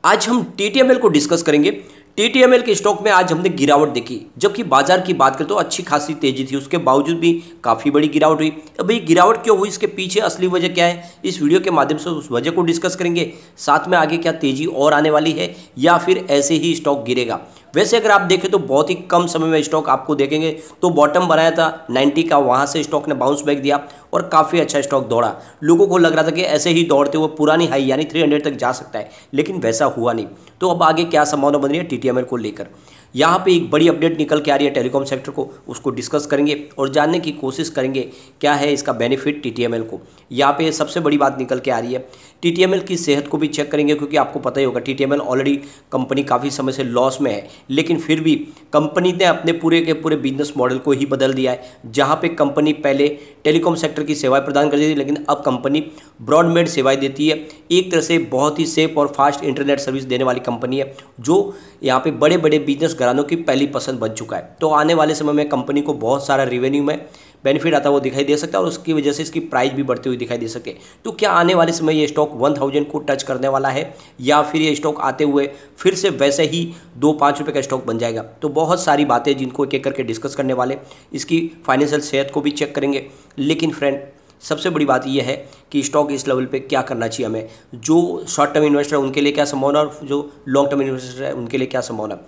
आज हम टीटीएमएल को डिस्कस करेंगे। टीटीएमएल के स्टॉक में आज हमने गिरावट देखी, जबकि बाजार की बात करें तो अच्छी खासी तेजी थी, उसके बावजूद भी काफ़ी बड़ी गिरावट हुई। अब ये गिरावट क्यों हुई, इसके पीछे असली वजह क्या है, इस वीडियो के माध्यम से उस वजह को डिस्कस करेंगे। साथ में आगे क्या तेजी और आने वाली है या फिर ऐसे ही स्टॉक गिरेगा। वैसे अगर आप देखें तो बहुत ही कम समय में स्टॉक आपको देखेंगे तो बॉटम बनाया था 90 का, वहाँ से स्टॉक ने बाउंस बैक दिया और काफ़ी अच्छा स्टॉक दौड़ा। लोगों को लग रहा था कि ऐसे ही दौड़ते हुए पुरानी हाई यानी 300 तक जा सकता है, लेकिन वैसा हुआ नहीं। तो अब आगे क्या संभावना बन रही है टीटीएमएल को लेकर, यहाँ पे एक बड़ी अपडेट निकल के आ रही है टेलीकॉम सेक्टर को, उसको डिस्कस करेंगे और जानने की कोशिश करेंगे क्या है इसका बेनिफिट टीटीएमएल को। यहाँ पे सबसे बड़ी बात निकल के आ रही है, टीटीएमएल की सेहत को भी चेक करेंगे, क्योंकि आपको पता ही होगा टीटीएमएल ऑलरेडी कंपनी काफ़ी समय से लॉस में है, लेकिन फिर भी कंपनी ने अपने पूरे के पूरे बिजनेस मॉडल को ही बदल दिया है। जहाँ पे कंपनी पहले टेलीकॉम सेक्टर की सेवाएं प्रदान करती थी, लेकिन अब कंपनी ब्रॉडबैंड सेवाएं देती है। एक तरह से बहुत ही सेफ और फास्ट इंटरनेट सर्विस देने वाली कंपनी है, जो यहाँ पे बड़े बड़े बिजनेस घरानों की पहली पसंद बन चुका है। तो आने वाले समय में कंपनी को बहुत सारा रेवेन्यू में बेनिफिट आता वो दिखाई दे सकता है और उसकी वजह से इसकी प्राइस भी बढ़ती हुई दिखाई दे सकती है। तो क्या आने वाले समय ये स्टॉक 1000 को टच करने वाला है या फिर ये स्टॉक आते हुए फिर से वैसे ही 2-5 रुपये का स्टॉक बन जाएगा। तो बहुत सारी बातें जिनको एक एक करके डिस्कस करने वाले, इसकी फाइनेंशियल सेहत को भी चेक करेंगे। लेकिन फ्रेंड, सबसे बड़ी बात यह है कि स्टॉक इस लेवल पे क्या करना चाहिए हमें। जो शॉर्ट टर्म इन्वेस्टर है उनके लिए क्या संभावना और जो लॉन्ग टर्म इन्वेस्टर है उनके लिए क्या संभावना।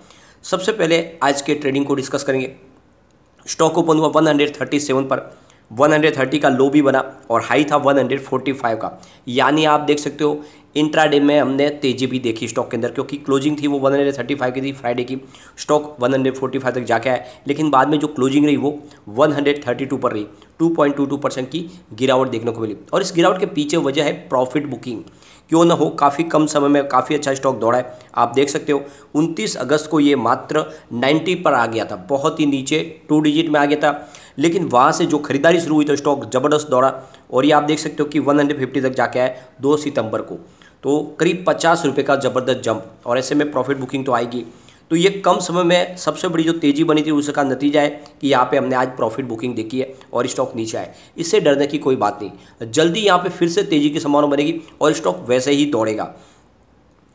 सबसे पहले आज के ट्रेडिंग को डिस्कस करेंगे। स्टॉक ओपन हुआ 137 पर, 130 का लो भी बना और हाई था 145 का। यानी आप देख सकते हो इंट्राडे में हमने तेजी भी देखी स्टॉक के अंदर, क्योंकि क्लोजिंग थी वो 135 की थी फ्राइडे की, स्टॉक 145 तक जाके आया, लेकिन बाद में जो क्लोजिंग रही वो 132 पर रही। 2.22% की गिरावट देखने को मिली और इस गिरावट के पीछे वजह है प्रॉफिट बुकिंग। क्यों ना हो, काफ़ी कम समय में काफ़ी अच्छा स्टॉक दौड़ा है। आप देख सकते हो 29 अगस्त को ये मात्र 90 पर आ गया था, बहुत ही नीचे 2 डिजिट में आ गया था, लेकिन वहाँ से जो खरीदारी शुरू हुई तो स्टॉक ज़बरदस्त दौड़ा और ये आप देख सकते हो कि 150 तक जाके आए 2 सितंबर को। तो करीब 50 रुपये का ज़बरदस्त जंप, और ऐसे में प्रॉफिट बुकिंग तो आएगी। तो ये कम समय में सबसे बड़ी जो तेज़ी बनी थी उसका नतीजा है कि यहाँ पे हमने आज प्रॉफिट बुकिंग देखी है और स्टॉक नीचे आए। इससे डरने की कोई बात नहीं, जल्दी यहाँ पे फिर से तेज़ी की संभावना बनेगी और स्टॉक वैसे ही दौड़ेगा।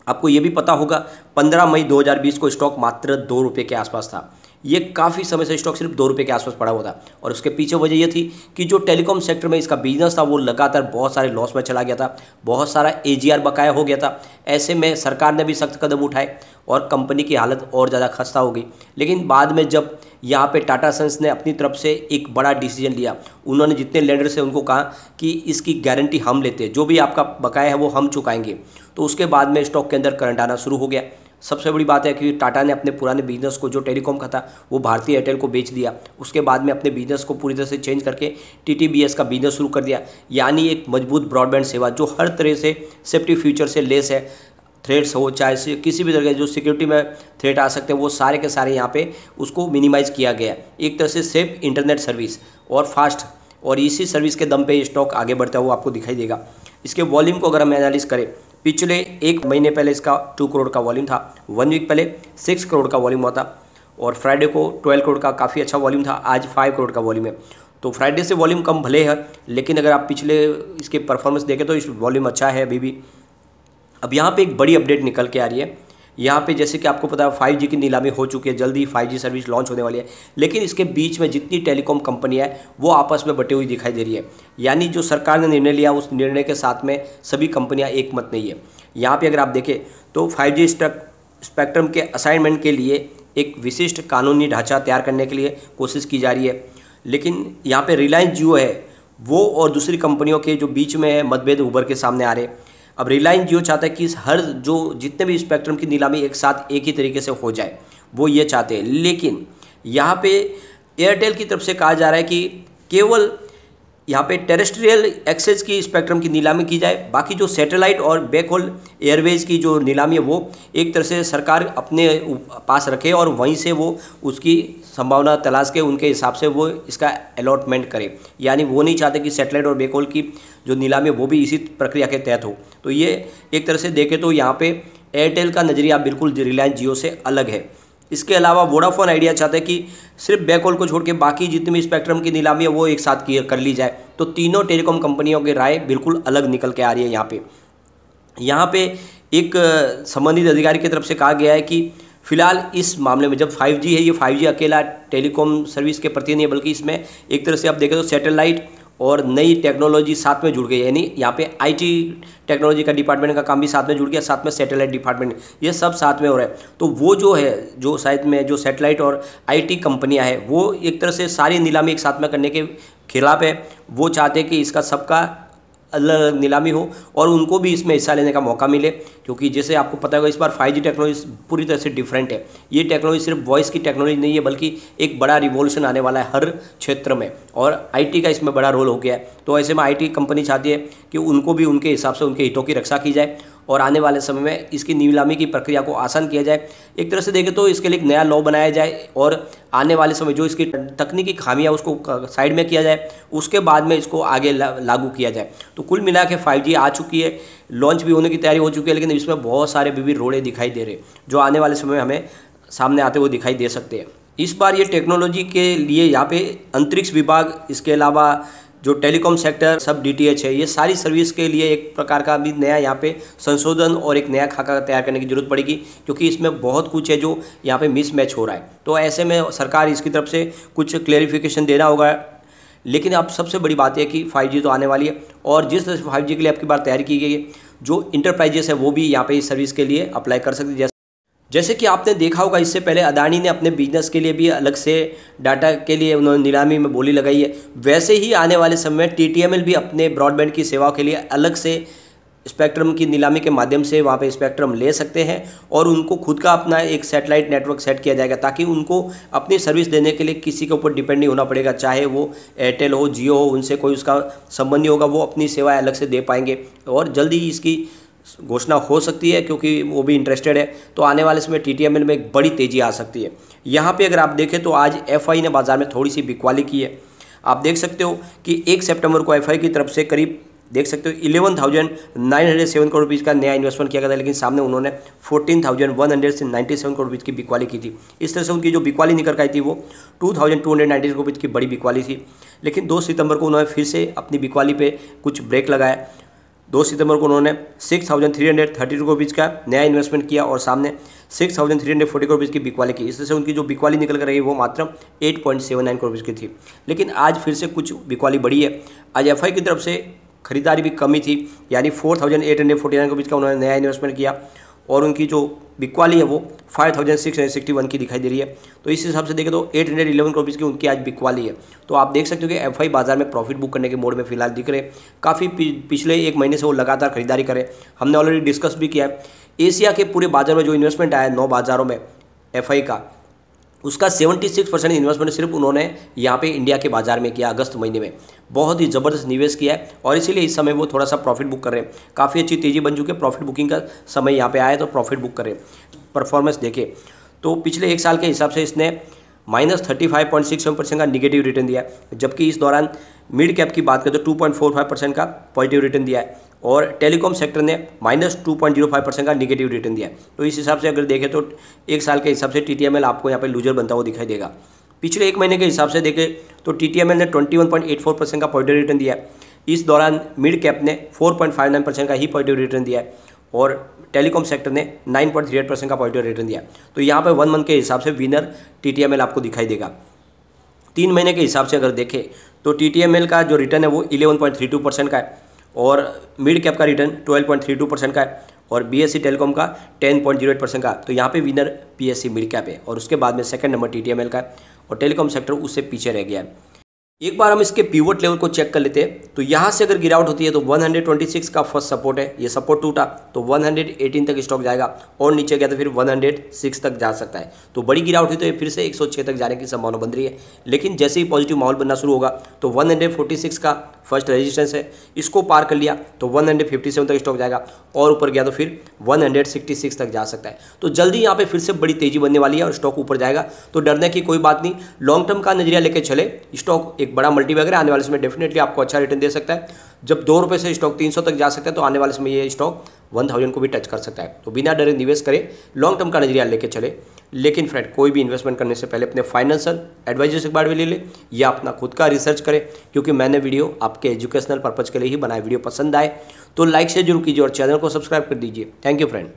आपको ये भी पता होगा 15 मई 2020 को स्टॉक मात्र 2 रुपये के आसपास था। ये काफ़ी समय से स्टॉक सिर्फ 2 रुपये के आसपास पड़ा हुआ था और उसके पीछे वजह ये थी कि जो टेलीकॉम सेक्टर में इसका बिजनेस था वो लगातार बहुत सारे लॉस में चला गया था, बहुत सारा एजीआर बकाया हो गया था। ऐसे में सरकार ने भी सख्त कदम उठाए और कंपनी की हालत और ज़्यादा खस्ता हो गई। लेकिन बाद में जब यहाँ पे टाटा सन्स ने अपनी तरफ से एक बड़ा डिसीजन लिया, उन्होंने जितने लेंडर से उनको कहा कि इसकी गारंटी हम लेते हैं, जो भी आपका बकाया है वो हम चुकाएंगे, तो उसके बाद में स्टॉक के अंदर करंट आना शुरू हो गया। सबसे बड़ी बात है कि टाटा ने अपने पुराने बिजनेस को जो टेलीकॉम का था वो भारतीय एयरटेल को बेच दिया। उसके बाद में अपने बिजनेस को पूरी तरह से चेंज करके टीटीबीएस का बिजनेस शुरू कर दिया, यानी एक मजबूत ब्रॉडबैंड सेवा जो हर तरह से सेफ्टी फीचर से लेस है। थ्रेट्स हो चाहे से किसी भी तरह के जो सिक्योरिटी में थ्रेट आ सकते हैं वो सारे के सारे यहाँ पे उसको मिनिमाइज़ किया गया। एक तरह से सेफ इंटरनेट सर्विस और फास्ट, और इसी सर्विस के दम पे स्टॉक आगे बढ़ता हुआ आपको दिखाई देगा। इसके वॉल्यूम को अगर हम एनालिस करें, पिछले 1 महीने पहले इसका 2 करोड़ का वॉल्यूम था, 1 वीक पहले 6 करोड़ का वॉल्यूम हुआ था और फ्राइडे को 12 करोड़ का काफ़ी अच्छा वॉल्यूम था। आज 5 करोड़ का वॉल्यूम है। तो फ्राइडे से वॉल्यूम कम भले है, लेकिन अगर आप पिछले इसके परफॉर्मेंस देखें तो इस वॉल्यूम अच्छा है अभी भी। अब यहाँ पे एक बड़ी अपडेट निकल के आ रही है। यहाँ पे जैसे कि आपको पता है 5G की नीलामी हो चुकी है, जल्दी 5G सर्विस लॉन्च होने वाली है, लेकिन इसके बीच में जितनी टेलीकॉम कंपनियाँ हैं वो आपस में बटी हुई दिखाई दे रही है। यानी जो सरकार ने निर्णय लिया उस निर्णय के साथ में सभी कंपनियाँ एक मत नहीं है। यहाँ पे अगर आप देखें तो 5G स्पेक्ट्रम के असाइनमेंट के लिए एक विशिष्ट कानूनी ढांचा तैयार करने के लिए कोशिश की जा रही है, लेकिन यहाँ पे रिलायंस जियो है वो और दूसरी कंपनियों के जो बीच में है मतभेद उभर के सामने आ रहे। अब रिलायंस जियो चाहता है कि हर जो जितने भी स्पेक्ट्रम की नीलामी एक साथ एक ही तरीके से हो जाए, वो ये चाहते हैं। लेकिन यहाँ पे एयरटेल की तरफ से कहा जा रहा है कि केवल यहाँ पे टेरेस्ट्रियल एक्सेस की स्पेक्ट्रम की नीलामी की जाए, बाकी जो सैटेलाइट और बैकहोल एयरवेज की जो नीलामी है वो एक तरह से सरकार अपने पास रखे और वहीं से वो उसकी संभावना तलाश के उनके हिसाब से वो इसका अलॉटमेंट करे। यानी वो नहीं चाहते कि सैटेलाइट और बैकहोल की जो नीलामी है वो भी इसी प्रक्रिया के तहत हो। तो ये एक तरह से देखें तो यहाँ पे एयरटेल का नज़रिया बिल्कुल रिलायंस जियो से अलग है। इसके अलावा वोडाफोन आइडिया चाहता है कि सिर्फ बैकहोल को छोड़ के बाकी जितनी भी स्पेक्ट्रम की नीलामी है वो एक साथ कर ली जाए। तो तीनों टेलीकॉम कंपनियों की राय बिल्कुल अलग निकल के आ रही है। यहाँ पे एक संबंधित अधिकारी की तरफ से कहा गया है कि फिलहाल इस मामले में जब 5G है, ये 5G अकेला टेलीकॉम सर्विस के प्रति नहीं है, बल्कि इसमें एक तरह से आप देखें तो सैटेलाइट और नई टेक्नोलॉजी साथ में जुड़ गई है। यानी यहाँ पे IT टेक्नोलॉजी का डिपार्टमेंट का काम भी साथ में जुड़ गया, साथ में सैटेलाइट डिपार्टमेंट, ये सब साथ में हो रहा है। तो वो जो है, जो शायद में जो सैटेलाइट और IT कंपनियां हैं, वो एक तरह से सारी नीलामी एक साथ में करने के खिलाफ है। वो चाहते हैं कि इसका सबका अलग अलग नीलामी हो और उनको भी इसमें हिस्सा लेने का मौका मिले, क्योंकि जैसे आपको पता होगा इस बार 5G टेक्नोलॉजी पूरी तरह से डिफरेंट है। ये टेक्नोलॉजी सिर्फ वॉइस की टेक्नोलॉजी नहीं है, बल्कि एक बड़ा रिवॉल्यूशन आने वाला है हर क्षेत्र में, और IT का इसमें बड़ा रोल हो गया है। तो ऐसे में IT कंपनी चाहती है कि उनको भी उनके हिसाब से उनके हितों की रक्षा की जाए और आने वाले समय में इसकी नीलामी की प्रक्रिया को आसान किया जाए। एक तरह से देखें तो इसके लिए एक नया लॉ बनाया जाए और आने वाले समय जो इसकी तकनीकी खामियां उसको साइड में किया जाए, उसके बाद में इसको आगे लागू किया जाए। तो कुल मिला के 5G आ चुकी है, लॉन्च भी होने की तैयारी हो चुकी है, लेकिन इसमें बहुत सारे विविध रोड़े दिखाई दे रहे जो आने वाले समय में हमें सामने आते हुए दिखाई दे सकते हैं। इस बार ये टेक्नोलॉजी के लिए यहाँ पे अंतरिक्ष विभाग, इसके अलावा जो टेलीकॉम सेक्टर, सब DTH है, ये सारी सर्विस के लिए एक प्रकार का भी नया यहाँ पे संशोधन और एक नया खाका तैयार करने की जरूरत पड़ेगी, क्योंकि इसमें बहुत कुछ है जो यहाँ पे मिसमैच हो रहा है। तो ऐसे में सरकार इसकी तरफ से कुछ क्लेरिफिकेशन देना होगा। लेकिन अब सबसे बड़ी बात है कि 5G तो आने वाली है, और जिस तरह से 5G के लिए आपकी बार तैयारी की गई है, जो इंटरप्राइजेस है वो भी यहाँ पे इस सर्विस के लिए अप्लाई कर सकते हैं। जैसे कि आपने देखा होगा, इससे पहले अदानी ने अपने बिजनेस के लिए भी अलग से डाटा के लिए उन्होंने नीलामी में बोली लगाई है। वैसे ही आने वाले समय में TTML भी अपने ब्रॉडबैंड की सेवाओं के लिए अलग से स्पेक्ट्रम की नीलामी के माध्यम से वहाँ पे स्पेक्ट्रम ले सकते हैं, और उनको खुद का अपना एक सैटेलाइट नेटवर्क सेट किया जाएगा, ताकि उनको अपनी सर्विस देने के लिए किसी के ऊपर डिपेंड नहीं होना पड़ेगा। चाहे वो एयरटेल हो, जियो हो, उनसे कोई उसका संबंधी होगा, वो अपनी सेवाएँ अलग से दे पाएंगे। और जल्दी ही इसकी घोषणा हो सकती है, क्योंकि वो भी इंटरेस्टेड है। तो आने वाले समय TTML में एक बड़ी तेज़ी आ सकती है। यहाँ पे अगर आप देखें तो आज FI ने बाज़ार में थोड़ी सी बिकवाली की है। आप देख सकते हो कि 1 सितंबर को FI की तरफ से करीब देख सकते हो 11,907 करोड़ रुपीज़ का नया इन्वेस्टमेंट किया गया था, लेकिन सामने उन्होंने 14,197 करोड़ रुपीज़ की बिकवाली की थी। इस तरह से उनकी जो बिकवाली निकल कर आई थी वो 2,290 करोड़ रुपीज़ की बड़ी बिकवाली थी। लेकिन 2 सितंबर को उन्होंने फिर से अपनी बिकवाली पे कुछ ब्रेक लगाया। 2 सितंबर को उन्होंने 6,332 करोड़ रुपीज़ का नया इन्वेस्टमेंट किया और सामने 6,340 करोड़ रुपीज़ की बिकवाली की। इस तरह से उनकी जो बिकवाली निकल कर रही है वो मात्र 8.79 करोड़ रुपीज़ की थी। लेकिन आज फिर से कुछ बिकवाली बढ़ी है। आज FI की तरफ से खरीदारी भी कमी थी, यानी 4,849 करोड़ रुपीज़ का उन्होंने नया इन्वेस्टमेंट किया, और उनकी जो बिकवाली है वो 5,661 की दिखाई दे रही है। तो इस हिसाब से देखें तो 811 करोड़ रुपीज़ की उनकी आज बिकवाली है। तो आप देख सकते हो कि FI बाजार में प्रॉफिट बुक करने के मोड में फिलहाल दिख रहे। काफ़ी पिछले 1 महीने से वो लगातार खरीदारी करें। हमने ऑलरेडी डिस्कस भी किया है, एशिया के पूरे बाजार में जो इन्वेस्टमेंट आया है 9 बाजारों में FI का, उसका 76% इन्वेस्टमेंट सिर्फ उन्होंने यहाँ पे इंडिया के बाजार में किया अगस्त महीने में। बहुत ही ज़बरदस्त निवेश किया है, और इसीलिए इस समय वो थोड़ा सा प्रॉफिट बुक कर रहे हैं। काफ़ी अच्छी तेज़ी बन चुकी है, प्रॉफिट बुकिंग का समय यहाँ पे आया तो प्रॉफिट बुक करें। परफॉर्मेंस देखें तो पिछले 1 साल के हिसाब से इसने -35.67% का निगेटिव रिटर्न दिया है, जबकि इस दौरान मिड कैप की बात करें तो 2.45% का पॉजिटिव रिटर्न दिया है, और टेलीकॉम सेक्टर ने -2.05% का निगेटिव रिटर्न दिया है। तो इस हिसाब से अगर देखें तो 1 साल के हिसाब से TTML आपको यहाँ पे लूजर बनता हुआ दिखाई देगा। पिछले 1 महीने के हिसाब से देखें तो TTML ने 21.84% का पॉजिटिव रिटर्न दिया है। इस दौरान मिड कैप ने 4.59% का ही पॉजिटिव रिटर्न दिया है, और टेलीकॉम सेक्टर ने 9.38% का पॉजिटिव रिटर्न दिया। तो यहाँ पे 1 मंथ के हिसाब से विनर TTML आपको दिखाई देगा। 3 महीने के हिसाब से अगर देखें तो TTML का जो रिटर्न है वो 11.32% का है, और मिड कैप का रिटर्न 12.32% का है, और BSE टेलीकॉम का 10.08% का। तो यहाँ पे विनर PSE मिड कैप है, और उसके बाद में सेकंड नंबर TTML का है, और टेलीकॉम सेक्टर उससे पीछे रह गया है। एक बार हम इसके पिवट लेवल को चेक कर लेते हैं। तो यहाँ से अगर गिरावट होती है तो 126 का फर्स्ट सपोर्ट है, ये सपोर्ट टूटा तो 118 तक स्टॉक जाएगा, और नीचे गया तो फिर 106 तक जा सकता है। तो बड़ी गिरावट हुई तो ये फिर से 106 तक जाने की संभावना बन रही है। लेकिन जैसे ही पॉजिटिव माहौल बनना शुरू होगा तो 146 का फर्स्ट रेजिस्टेंस है, इसको पार कर लिया तो 157 तक स्टॉक जाएगा, और ऊपर गया तो फिर 166 तक जा सकता है। तो जल्दी यहाँ पे फिर से बड़ी तेजी बनने वाली है और स्टॉक ऊपर जाएगा। तो डरने की कोई बात नहीं, लॉन्ग टर्म का नजरिया लेके चले। स्टॉक एक बड़ा मल्टीबैगर है, आने वाले समय डेफिनेटली आपको अच्छा रिटर्न दे सकता है। जब 2 रुपये से स्टॉक 300 तक जा सकता है तो आने वाले समय ये स्टॉक 1000 को भी टच कर सकता है। तो बिना डरे निवेश करें, लॉन्ग टर्म का नजरिया लेके चले। लेकिन फ्रेंड, कोई भी इन्वेस्टमेंट करने से पहले अपने फाइनेंशियल एडवाइजर से एक बार भी ले ले या अपना खुद का रिसर्च करें, क्योंकि मैंने वीडियो आपके एजुकेशनल पर्पज़ के लिए ही बनाया। वीडियो पसंद आए तो लाइक से जरूर कीजिए और चैनल को सब्सक्राइब कर दीजिए। Thank you friend.